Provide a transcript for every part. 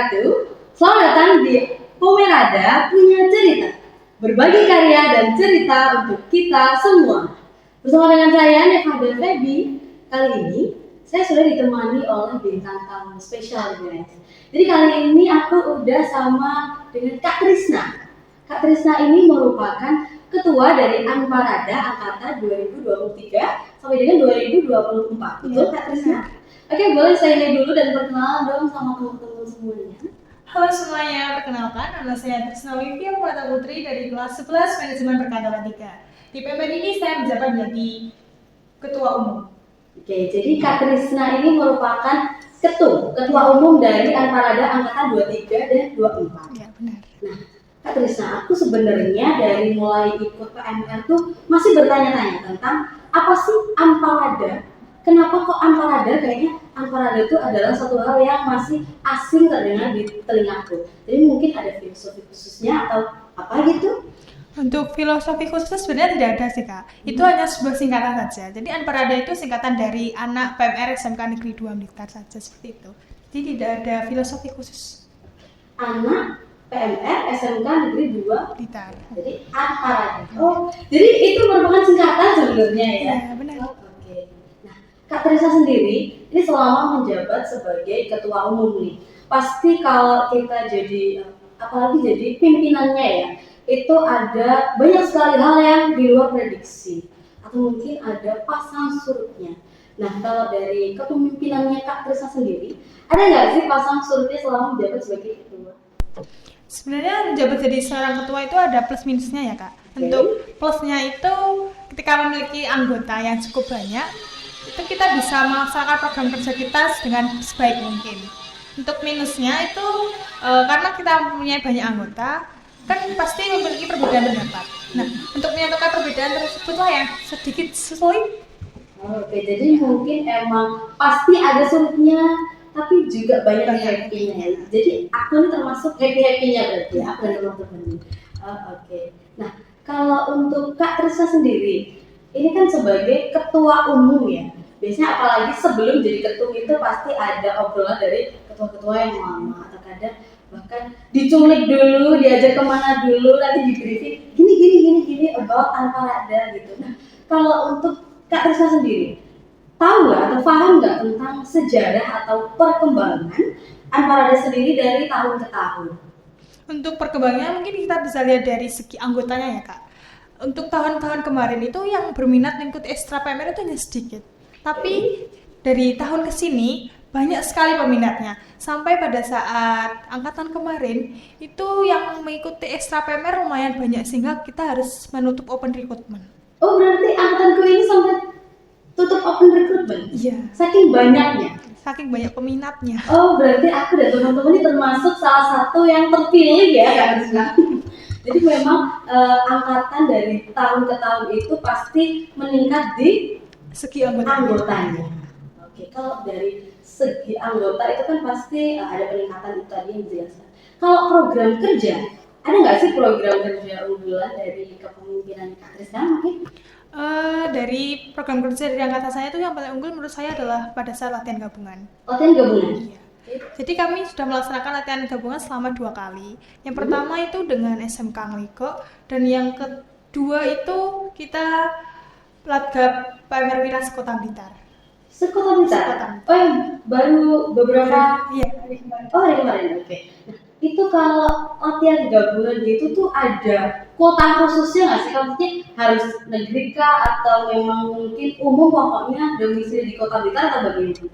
wabarakatuh. Selamat datang di Pomerada Punya Cerita. Berbagi karya dan cerita untuk kita semua. Bersama dengan saya Neva dan Feby. Kali ini saya sudah ditemani oleh bintang tamu spesial guys. Jadi kali ini aku udah sama dengan Kak Trisna. Kak Trisna ini merupakan ketua dari Anparada angkatan 2023 sampai dengan 2024. Betul Kak Trisna? Oke, boleh saya lihat dulu dan perkenalan dong sama teman-teman semuanya. Halo semuanya, perkenalkan nama saya Trisna Olimpia Muata Putri dari kelas 11 Manajemen Perkantoran 3. Di PMR ini saya menjabat menjadi Ketua Umum. Oke, jadi Kak Trisna ini merupakan ketua umum dari Anparada angkatan 23 dan 24. Ya, benar. Nah, Kak Trisna, aku sebenarnya dari mulai ikut PMR tuh masih bertanya-tanya tentang apa sih Anparada? Kenapa kok Anparada? Kayaknya Anparada itu adalah satu hal yang masih asing terdengar di telingaku. Jadi mungkin ada filosofi khususnya atau apa gitu? Untuk filosofi khusus sebenarnya tidak ada sih Kak. Itu hanya sebuah singkatan saja. Jadi Anparada itu singkatan dari anak PMR SMK Negeri 2 Blitar saja seperti itu. Jadi tidak ada filosofi khusus. Anak PMR SMK Negeri 2 Blitar. Jadi Anparada. Oh, jadi itu merupakan singkatan sebenarnya ya? Ya, benar. Oh, oke. Nah, Kak Trisna sendiri ini selama menjabat sebagai ketua umum nih, pasti kalau kita jadi apalagi jadi pimpinannya ya, itu ada banyak sekali hal yang di luar prediksi atau mungkin ada pasang surutnya. Nah, kalau dari kepemimpinannya Kak Trisna sendiri, ada nggak sih pasang surutnya selama menjabat sebagai ketua? Sebenarnya menjabat jadi seorang ketua itu ada plus minusnya ya Kak. Untuk plusnya itu ketika memiliki anggota yang cukup banyak, itu kita bisa melaksanakan program kerja kita dengan sebaik mungkin. Untuk minusnya itu karena kita mempunyai banyak anggota, kan pasti memiliki perbedaan pendapat. Nah, untuk menyatukan perbedaan tersebutlah yang sedikit sulit. Oke, jadi mungkin emang pasti ada sulitnya, tapi juga banyak happy-nya. Jadi aku ini termasuk happy-happy-nya berarti, aku dan teman-teman. Oke. Nah, kalau untuk Kak Trisna sendiri, ini kan sebagai ketua umum ya. Biasanya apalagi sebelum jadi ketum itu pasti ada obrolan dari ketua-ketua yang lama, atau kadang bahkan diculik dulu, diajak kemana dulu, nanti di briefing gini about Anparada gitu. Nah, kalau untuk Kak Trisna sendiri, tahu nggak atau paham nggak tentang sejarah atau perkembangan Anparada sendiri dari tahun ke tahun? Untuk perkembangannya mungkin kita bisa lihat dari segi anggotanya ya Kak. Untuk tahun-tahun kemarin itu yang berminat mengikuti ekstra PMR itu hanya sedikit. Tapi dari tahun ke sini banyak sekali peminatnya. Sampai pada saat angkatan kemarin itu yang mengikuti ekstra PMR lumayan banyak sehingga kita harus menutup open recruitment. Oh, berarti angkatanku ini sampai tutup open recruitment? Iya. Saking banyaknya? Saking banyak peminatnya. Oh, berarti aku dan teman-teman ini termasuk salah satu yang terpilih ya Kak Trisna. Jadi memang angkatan dari tahun ke tahun itu pasti meningkat di Segi anggotanya. Oke, kalau dari segi anggota itu kan pasti ada peningkatan itu tadi yang dijelaskan. Kalau program kerja, ada nggak sih program kerja unggulan dari kepemimpinan Kak Trisna mungkin? Dari program kerja dari angkatan saya itu yang paling unggul menurut saya adalah pada saat latihan gabungan. Latihan gabungan? Iya. Jadi kami sudah melaksanakan latihan gabungan selama 2 kali. Yang pertama itu dengan SMK Ngliko dan yang kedua itu kita Latgab PMR Wira Sekota Blitar. Sekota Blitar? Oh, yang baru beberapa? Iya. Oh, hari kemarin, oke. Nah, itu kalau latihan gabungan gitu tuh ada kuota khususnya nggak sih? Maksudnya harus negeri kah atau memang mungkin umum pokoknya domisili di Kota Blitar atau bagaimana?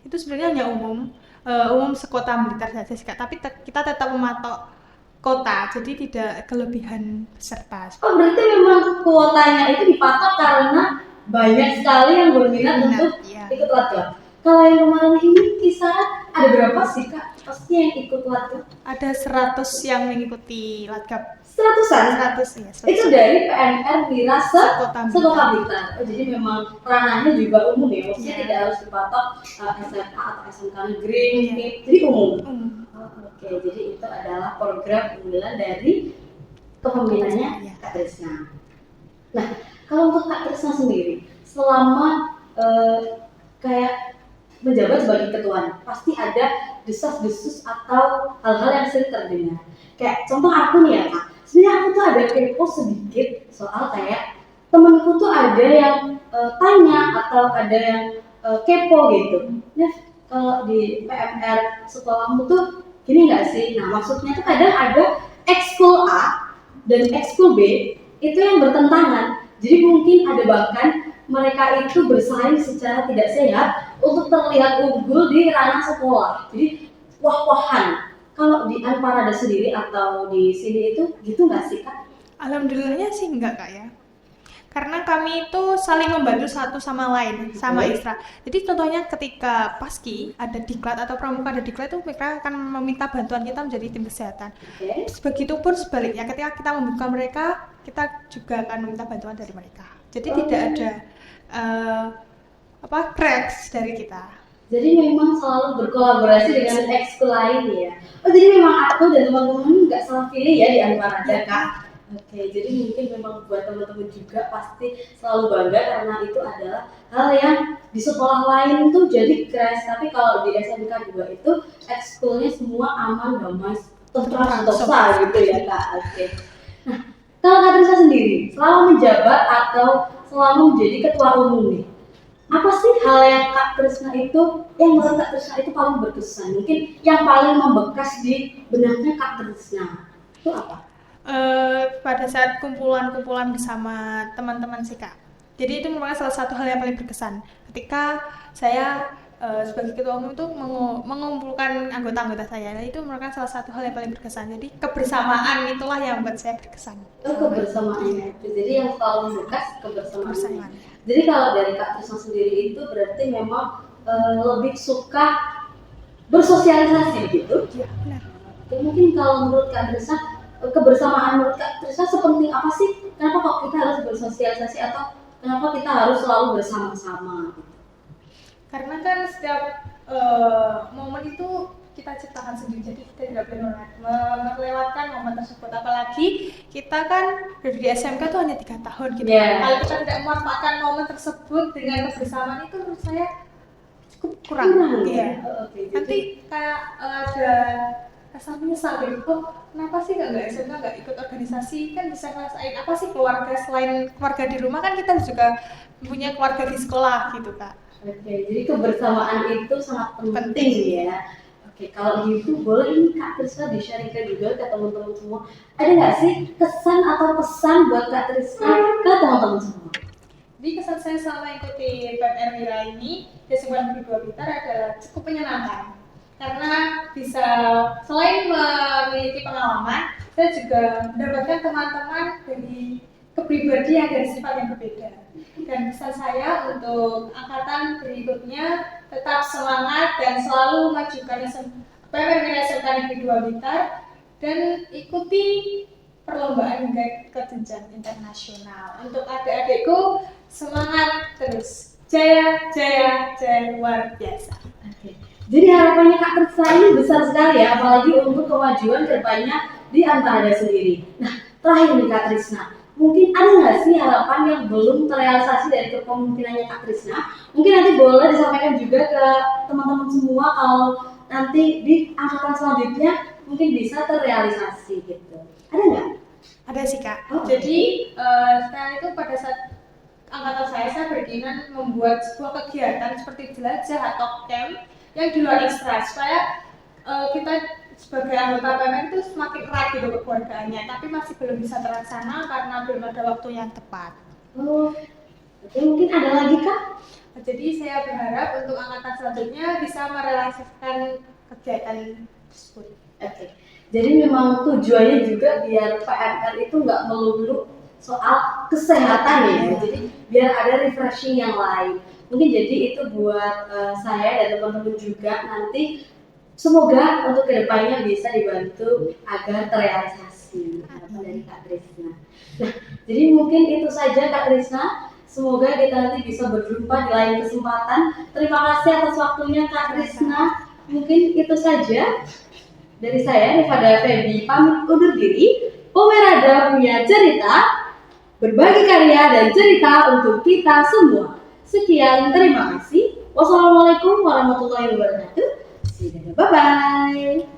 Itu sebenarnya hanya umum sekota Blitar saja sih Kak, tapi kita tetap mematok kota, jadi tidak kelebihan peserta. Oh, berarti memang kuotanya itu dipatok karena banyak sekali yang berminat untuk ikut Latgab. Kalau yang kemarin ini kisaran ada berapa sih Kak? Pasti yang ikut Latgab? Ada 100 yang mengikuti Latgab. 100-an? 100 ya. 100. Itu dari PMR Wira Sekota Blitar. Oh, jadi memang ranahnya juga umum ya, maksudnya tidak harus dipatok SMA atau SMK negeri, jadi umum. Oke, jadi itu adalah program unggulan dari kepemimpinannya Kak Trisna. Nah, kalau untuk Kak Trisna sendiri, selama kayak menjabat sebagai ketua, pasti ada desas-desus atau hal-hal yang sering terdengar. Kayak contoh aku nih ya Kak, sebenarnya aku tuh ada kepo sedikit soal kayak temenku tuh ada yang tanya atau ada yang kepo gitu. Nah, kalau di PMR sekolahmu tuh gini nggak sih? Nah, maksudnya tuh kadang ada ekskul A dan ekskul B itu yang bertentangan. Jadi mungkin ada bahkan mereka itu bersaing secara tidak sehat untuk terlihat unggul di ranah sekolah. Jadi wah-wahan. Kalau di Anparada sendiri atau di sini itu gitu nggak sih Kak? Alhamdulillahnya sih enggak Kak ya. Karena kami itu saling membantu satu sama lain, sama Isra. Jadi contohnya ketika Paski ada diklat atau pramuka ada diklat itu mereka akan meminta bantuan kita menjadi tim kesehatan. Begitupun sebaliknya ketika kita membuka mereka, kita juga akan meminta bantuan dari mereka. Jadi tidak ada cracks dari kita. Jadi memang selalu berkolaborasi dengan ekskul lain ya. Oh jadi memang aku dan teman-teman nggak salah pilih ya di Anparada Kak. Oke, jadi mungkin memang buat teman-teman juga pasti selalu bangga karena itu adalah hal yang di sekolah lain tuh jadi crash, tapi kalau di SMK 2 itu ekskulnya semua aman, damai, tentram, sentosa gitu ya Kak. Oke. Nah, kalau Kak Trisna sendiri selama menjabat atau selama menjadi ketua umum nih, apa sih hal yang Kak Trisna itu yang menurut Kak Trisna itu paling berkesan? Mungkin yang paling membekas di benaknya Kak Trisna itu apa? Pada saat kumpulan bersama teman-teman sih Kak. Jadi itu merupakan salah satu hal yang paling berkesan. Ketika saya sebagai ketua umum itu mengumpulkan anggota-anggota saya, nah, itu merupakan salah satu hal yang paling berkesan. Jadi kebersamaan itulah yang membuat saya berkesan. Kebersamaan. Jadi yang selalu membekas kebersamaan. Jadi kalau dari Kak Trisna sendiri itu berarti memang lebih suka bersosialisasi gitu? Iya benar. Ya, mungkin kalau menurut Kak Trisna kebersamaan menurut Kak Trisna sepenting apa sih? Kenapa kok kita harus bersosialisasi atau kenapa kita harus selalu bersama-sama? Gitu? Karena kan setiap momen itu kita ciptakan sendiri, jadi kita tidak boleh melewatkan momen tersebut. Apalagi kita kan dari SMK tuh hanya 3 tahun gitu. Kalau kita tidak memanfaatkan momen tersebut dengan kebersamaan itu menurut saya cukup kurang. Ya. Nanti kayak ada kesan menyesal gitu, kenapa sih nggak SMK nggak ikut organisasi, kan bisa ngerasain apa sih keluarga selain keluarga di rumah, kan kita juga punya keluarga di sekolah gitu Kak. Oke, jadi kebersamaan itu sangat penting ya. Oke, kalau gitu boleh ini Kak Trisna di-sharingkan juga ke teman-teman semua. Ada nggak sih kesan atau pesan buat Kak Trisna ke teman-teman semua? Jadi kesan saya selama ikuti PMR Mira ini di SMK Negeri 2 Blitar adalah cukup menyenangkan. Karena bisa selain memiliki pengalaman, saya juga mendapatkan teman-teman dari kepribadian dan sifat yang berbeda. Dan pesan saya untuk angkatan berikutnya tetap semangat dan selalu majukan PMR Mira SMK Negeri 2 Blitar dan ikuti perlombaan hingga ke jenjang internasional. Untuk adik-adikku, semangat terus, jaya, jaya, jaya luar biasa. Jadi harapannya Kak Trisna ini besar sekali ya, apalagi untuk kemajuan kedepannya di Anparada sendiri. Nah, terakhir nih Kak Trisna, mungkin ada nggak sih harapan yang belum terrealisasi dari kepemimpinannya Kak Trisna? Mungkin nanti boleh disampaikan juga ke teman-teman semua kalau nanti di angkatan selanjutnya mungkin bisa terrealisasi gitu. Ada nggak? Ada sih Kak. Jadi saya itu pada saat angkatan saya berkeinginan membuat sebuah kegiatan seperti jelajah atau camp yang di luar Isra supaya kita sebagai anggota PMR itu semakin erat gitu kekeluargaannya, tapi masih belum bisa terlaksana karena belum ada waktu yang tepat. Oke, mungkin ada lagi Kak? Jadi saya berharap untuk angkatan selanjutnya bisa merealisasikan kegiatan tersebut. Oke. Jadi memang tujuannya juga biar PMR itu nggak melulu soal kesehatan ya, jadi biar ada refreshing yang lain. Mungkin jadi itu buat saya dan teman-teman juga nanti semoga untuk kedepannya bisa dibantu agar terrealisasi harapan dari Kak Trisna. Nah, jadi mungkin itu saja Kak Trisna. Semoga kita nanti bisa berjumpa di lain kesempatan. Terima kasih atas waktunya Kak Trisna. Mungkin itu saja dari saya, Rifada Febi, pamit undur diri. Pomerada punya cerita, berbagi karya dan cerita untuk kita semua. Sekian, terima kasih. Wassalamualaikum warahmatullahi wabarakatuh. Bye bye.